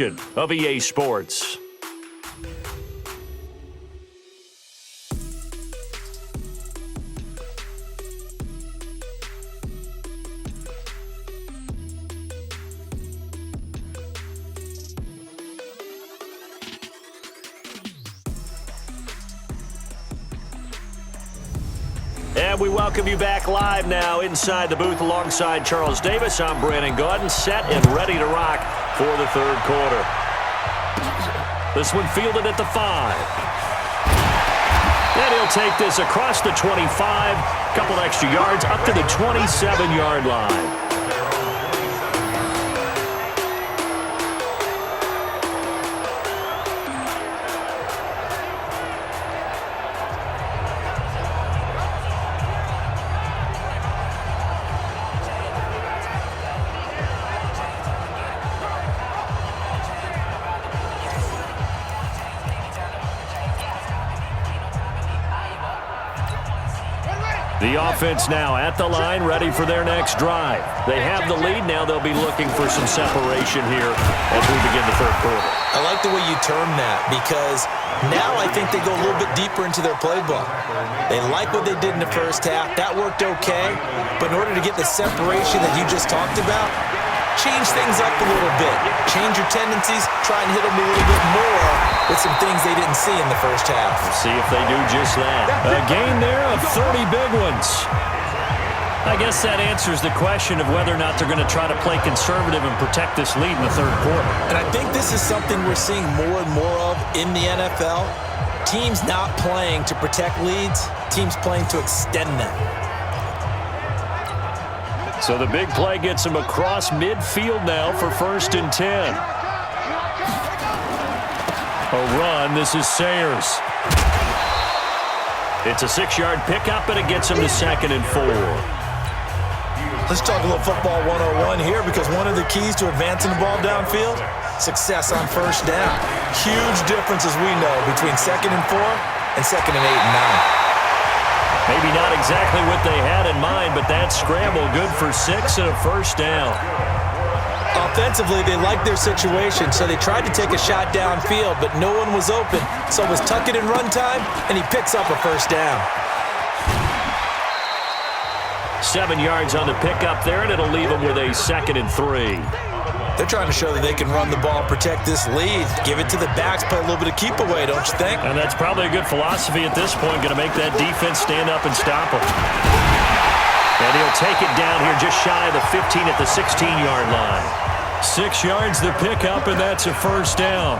of EA Sports. And we welcome you back live now inside the booth alongside Charles Davis. I'm Brandon Gaudin, set and ready to rock for the third quarter. This one fielded at the 5. And he'll take this across the 25, couple extra yards up to the 27-yard line. The offense now at the line, ready for their next drive. They have the lead. Now they'll be looking for some separation here as we begin the third quarter. I like the way you term that, because now I think they go a little bit deeper into their playbook. They like what they did in the first half. That worked okay. But in order to get the separation that you just talked about, change things up a little bit. Change your tendencies. Try and hit them a little bit more with some things they didn't see in the first half. We'll see if they do just that. A gain there of 30 big ones. I guess that answers the question of whether or not they're going to try to play conservative and protect this lead in the third quarter. And I think this is something we're seeing more and more of in the NFL. Teams not playing to protect leads, teams playing to extend them. So the big play gets him across midfield now for 1st and 10. A run. This is Sayers. It's a 6-yard pickup, and it gets him to 2nd and 4. Let's talk a little football 101 here, because one of the keys to advancing the ball downfield, success on first down. Huge difference, as we know, between 2nd and 4 and 2nd and 8 and 9. Maybe not exactly what they had in mind, but that scramble good for 6 and a first down. Offensively, they liked their situation, so they tried to take a shot downfield, but no one was open. So it was tuck it in run time, and he picks up a first down. 7 yards on the pickup there, and it'll leave him with a 2nd and 3. They're trying to show that they can run the ball, protect this lead, give it to the backs, play a little bit of keep away, don't you think? And that's probably a good philosophy at this point, going to make that defense stand up and stop him. And he'll take it down here just shy of the 15 at the 16-yard line. 6 yards the pickup, and that's a first down.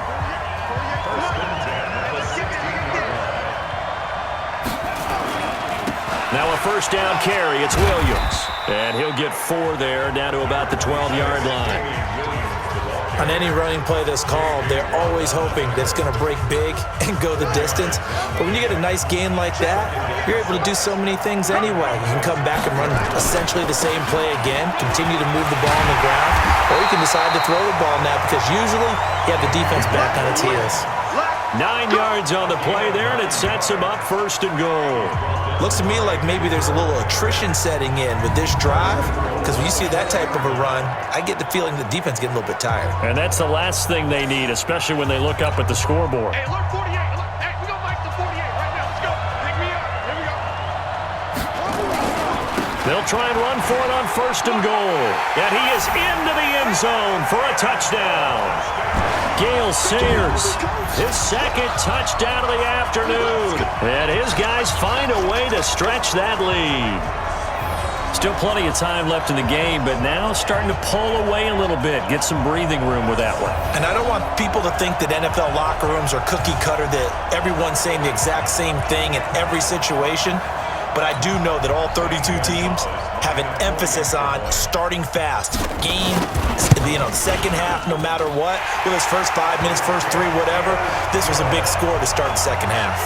Now a first down carry. It's Williams. And he'll get 4 there, down to about the 12-yard line. On any running play that's called, they're always hoping that it's going to break big and go the distance. But when you get a nice gain like that, you're able to do so many things anyway. You can come back and run essentially the same play again, continue to move the ball on the ground, or you can decide to throw the ball now, because usually you have the defense back on its heels. 9 yards on the play there, and it sets him up 1st and goal. Looks to me like maybe there's a little attrition setting in with this drive, because when you see that type of a run, I get the feeling the defense getting a little bit tired. And that's the last thing they need, especially when they look up at the scoreboard. Hey, look, 48. Look, hey, we gonna make the 48 right now. Let's go. Pick me up. Here we go. They'll try and run for it on 1st and goal. And he is into the end zone for a touchdown. Gale Sayers, his 2nd touchdown of the afternoon. And his guys find a way to stretch that lead. Still plenty of time left in the game, but now starting to pull away a little bit, get some breathing room with that one. And I don't want people to think that NFL locker rooms are cookie cutter, that everyone's saying the exact same thing in every situation. But I do know that all 32 teams have an emphasis on starting fast. Game, the second half, no matter what. Whether it's first 5 minutes, first 3, whatever. This was a big score to start the second half.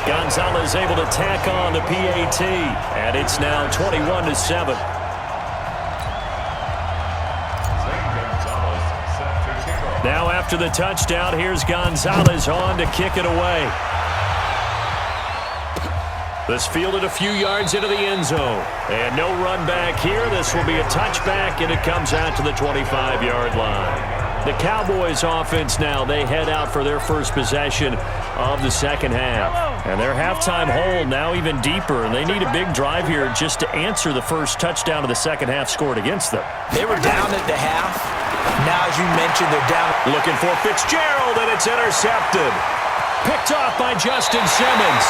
Gonzalez able to tack on the PAT, and it's now 21-7. Now after the touchdown, here's Gonzalez on to kick it away. This fielded a few yards into the end zone. And no run back here. This will be a touchback, and it comes out to the 25-yard line. The Cowboys offense now, they head out for their first possession of the second half. And their halftime hole now even deeper, and they need a big drive here just to answer the first touchdown of the second half scored against them. They were down at the half. Now, as you mentioned, they're down. Looking for Fitzgerald, and it's intercepted. Picked off by Justin Simmons.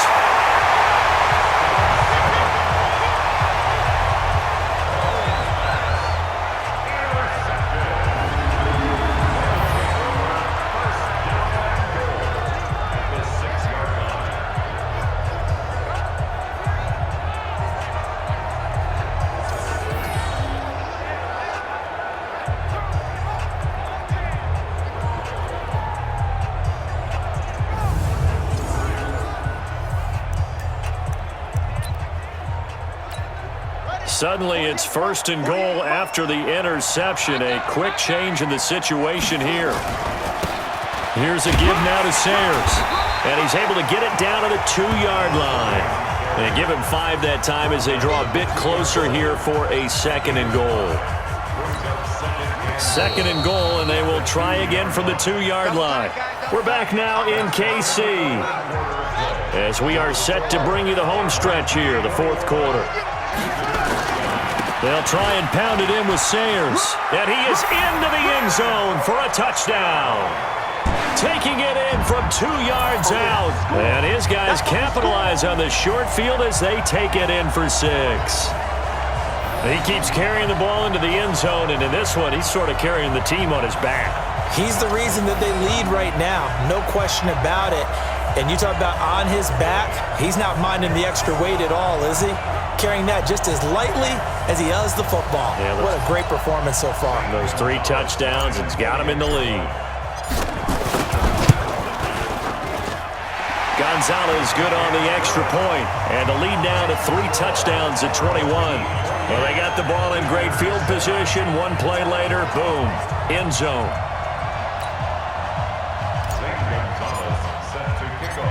Suddenly, it's first and goal after the interception. A quick change in the situation here. Here's a give now to Sayers. And he's able to get it down to the 2-yard line. They give him 5 that time as they draw a bit closer here for a second and goal. Second and goal, and they will try again from the 2-yard line. We're back now in KC as we are set to bring you the home stretch here, the fourth quarter. They'll try and pound it in with Sayers. And he is into the end zone for a touchdown. Taking it in from 2 yards out. And his guys capitalize on the short field as they take it in for 6. He keeps carrying the ball into the end zone, and in this one, he's sort of carrying the team on his back. He's the reason that they lead right now. No question about it. And you talk about on his back, he's not minding the extra weight at all, is he? Carrying that just as lightly as he does the football. Yeah, what a great performance so far. Those 3 touchdowns, it's got him in the lead. Gonzalez good on the extra point. And the lead now to 3 touchdowns at 21. Well, they got the ball in great field position. 1 play later, boom, end zone.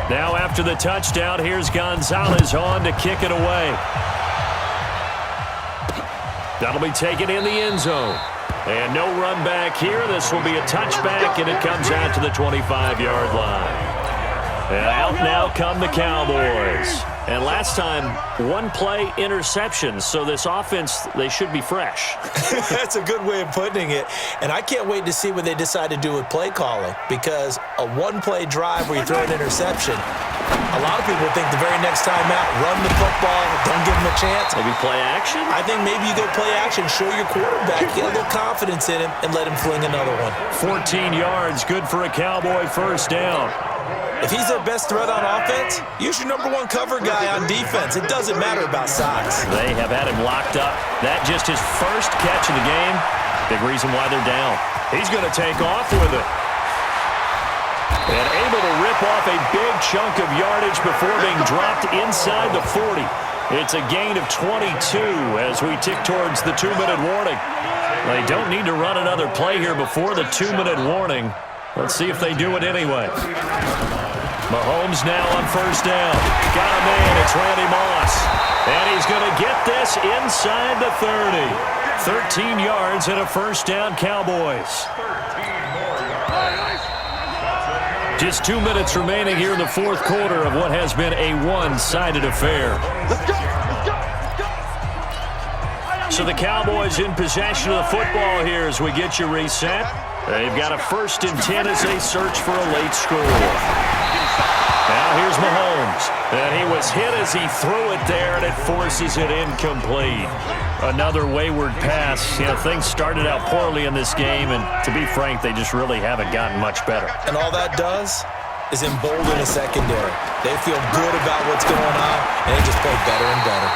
Now after the touchdown, here's Gonzalez on to kick it away. That'll be taken in the end zone. And no run back here. This will be a touchback, and it comes out to the 25-yard line. And out now come the Cowboys. And last time, 1 play interception. So this offense, they should be fresh. That's a good way of putting it. And I can't wait to see what they decide to do with play calling, because a 1-play drive where you throw an interception, a lot of people think the very next time out, run the football, don't give them a chance. Maybe play action? I think maybe you go play action, show your quarterback, get a little confidence in him, and let him fling another one. 14 yards, good for a Cowboy first down. If he's their best threat on offense, use your #1 cover guy on defense. It doesn't matter about size. They have had him locked up. That just his first catch of the game. Big reason why they're down. He's going to take off with it. And able to rip off a big chunk of yardage before being dropped inside the 40. It's a gain of 22 as we tick towards the 2-minute warning. They don't need to run another play here before the 2-minute warning. Let's see if they do it anyway. Mahomes now on first down. Got him in. It's Randy Moss. And he's going to get this inside the 30. 13 yards and a first down, Cowboys. Just 2 minutes remaining here in the fourth quarter of what has been a one-sided affair. So the Cowboys in possession of the football here as we get you reset. They've got a 1st and 10 as they search for a late score. Now here's Mahomes. And he was hit as he threw it there, and it forces it incomplete. Another wayward pass. You know, things started out poorly in this game, and to be frank, they just really haven't gotten much better. And all that does is embolden a secondary. They feel good about what's going on, and they just play better and better.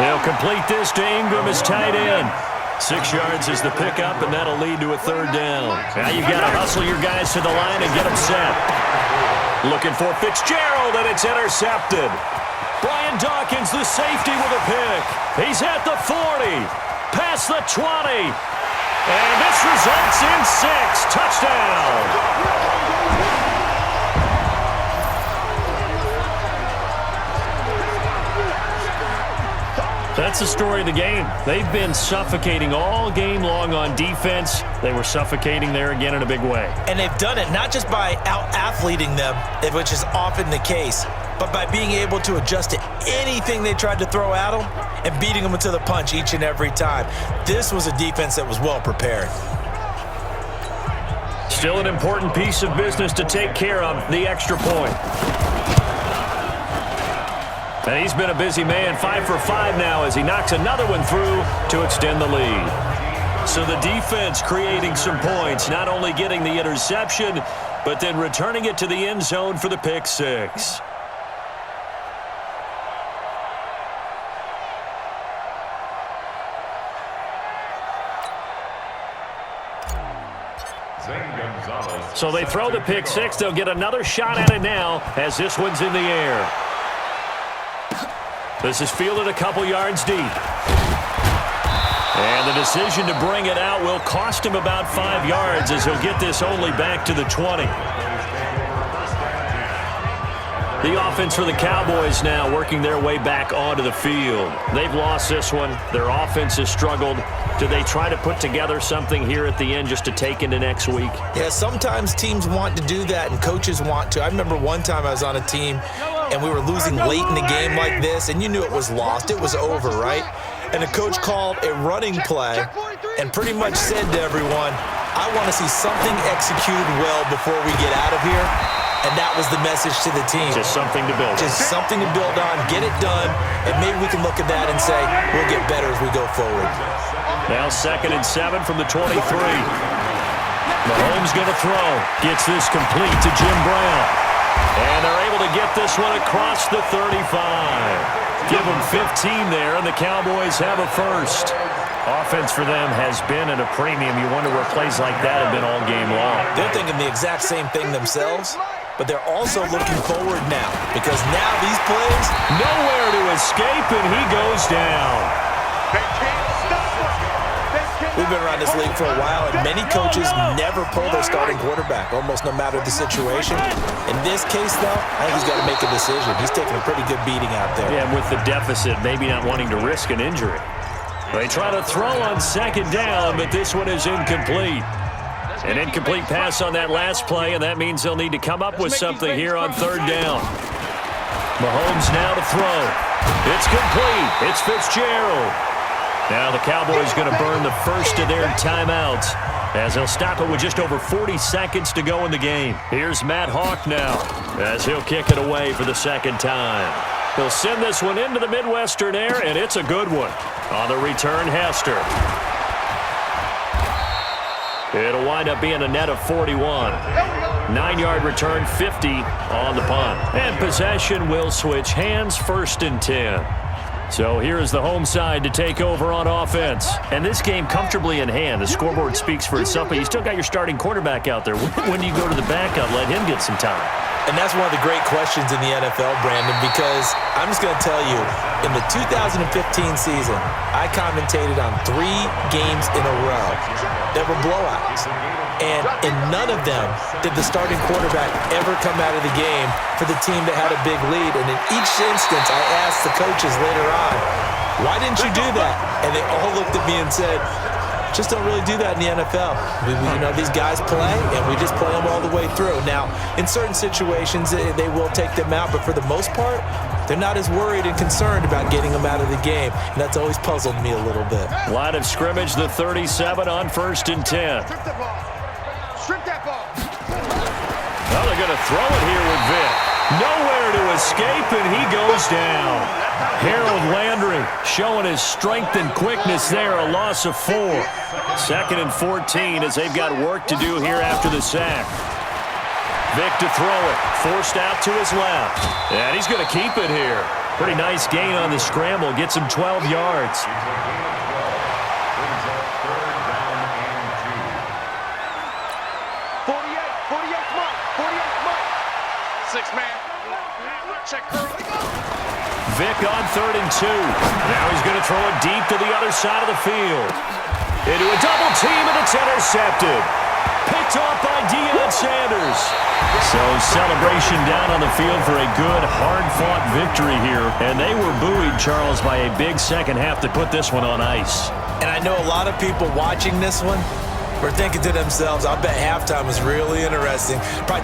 They'll complete this to Ingram as tight end. 6 yards is the pickup, and that'll lead to a 3rd down. Now you've got to hustle your guys to the line and get them set. Looking for Fitzgerald, and it's intercepted. Brian Dawkins, the safety, with a pick. He's at the 40, past the 20. And this results in 6. Touchdown. The that's the story of the game. They've been suffocating all game long on defense. They were suffocating there again in a big way. And they've done it not just by out-athleting them, which is often the case, but by being able to adjust to anything they tried to throw at them and beating them to the punch each and every time. This was a defense that was well prepared. Still an important piece of business to take care of, the extra point. And he's been a busy man, 5 for 5 now as he knocks another one through to extend the lead. So the defense creating some points, not only getting the interception, but then returning it to the end zone for the pick six. So they throw the pick six. They'll get another shot at it now as this one's in the air. This is fielded a couple yards deep. And the decision to bring it out will cost him about 5 yards as he'll get this only back to the 20. The offense for the Cowboys now working their way back onto the field. They've lost this one. Their offense has struggled. Do they try to put together something here at the end just to take into next week? Yeah, sometimes teams want to do that and coaches want to. I remember one time I was on a team and we were losing late in the game like this, and you knew it was lost. It was over, right? And the coach called a running play and pretty much said to everyone, I want to see something executed well before we get out of here. And that was the message to the team. Just something to build on. Just something to build on, get it done, and maybe we can look at that and say, we'll get better as we go forward. Now 2nd and 7 from the 23. Mahomes going to throw. Gets this complete to Jim Brown. And they're able to get this one across the 35. Give them 15 there, and the Cowboys have a first. Offense for them has been at a premium. You wonder where plays like that have been all game long. They're thinking the exact same thing themselves, but they're also looking forward now because now these plays, nowhere to escape, and he goes down. We've been around this league for a while, and many coaches never pull their starting quarterback, almost no matter the situation. In this case, though, I think he's got to make a decision. He's taking a pretty good beating out there. Yeah, and with the deficit, maybe not wanting to risk an injury. They try to throw on 2nd down, but this one is incomplete. An incomplete pass on that last play, and that means they'll need to come up with something here on 3rd down. Mahomes now to throw. It's complete. It's Fitzgerald. Now the Cowboys going to burn the first of their timeouts as they'll stop it with just over 40 seconds to go in the game. Here's Matt Hawk now as he'll kick it away for the 2nd time. He'll send this one into the Midwestern air, and it's a good one. On the return, Hester. It'll wind up being a net of 41. 9-yard return, 50 on the punt. And possession will switch hands, 1st and 10. So here is the home side to take over on offense. And this game comfortably in hand. The scoreboard speaks for itself, but you still got your starting quarterback out there. When do you go to the backup, let him get some time? And that's one of the great questions in the NFL, Brandon, because I'm just going to tell you, in the 2015 season, I commentated on 3 games in a row that were blowouts. And in none of them did the starting quarterback ever come out of the game for the team that had a big lead. And in each instance, I asked the coaches later on, why didn't you do that? And they all looked at me and said, just don't really do that in the NFL. You know, these guys play, and we just play them all the way through. Now, in certain situations, they will take them out, but for the most part, they're not as worried and concerned about getting them out of the game, and that's always puzzled me a little bit. Line of scrimmage, the 37 on 1st and 10. Strip that ball. Well, they're going to throw it here with Vic. Nowhere to escape, and he goes down. Harold Landry showing his strength and quickness there, a loss of 4. 2nd and 14 as they've got work to do here after the sack. Vic to throw it, forced out to his left. And he's going to keep it here. Pretty nice gain on the scramble, gets him 12 yards. 6-man. Check Curly. Vic on 3rd and 2. Now he's going to throw it deep to the other side of the field. Into a double team, and it's intercepted. Picked off by Deion Sanders. So celebration down on the field for a good, hard-fought victory here. And they were buoyed, Charles, by a big second half to put this one on ice. And I know a lot of people watching this one were thinking to themselves, I bet halftime was really interesting. Probably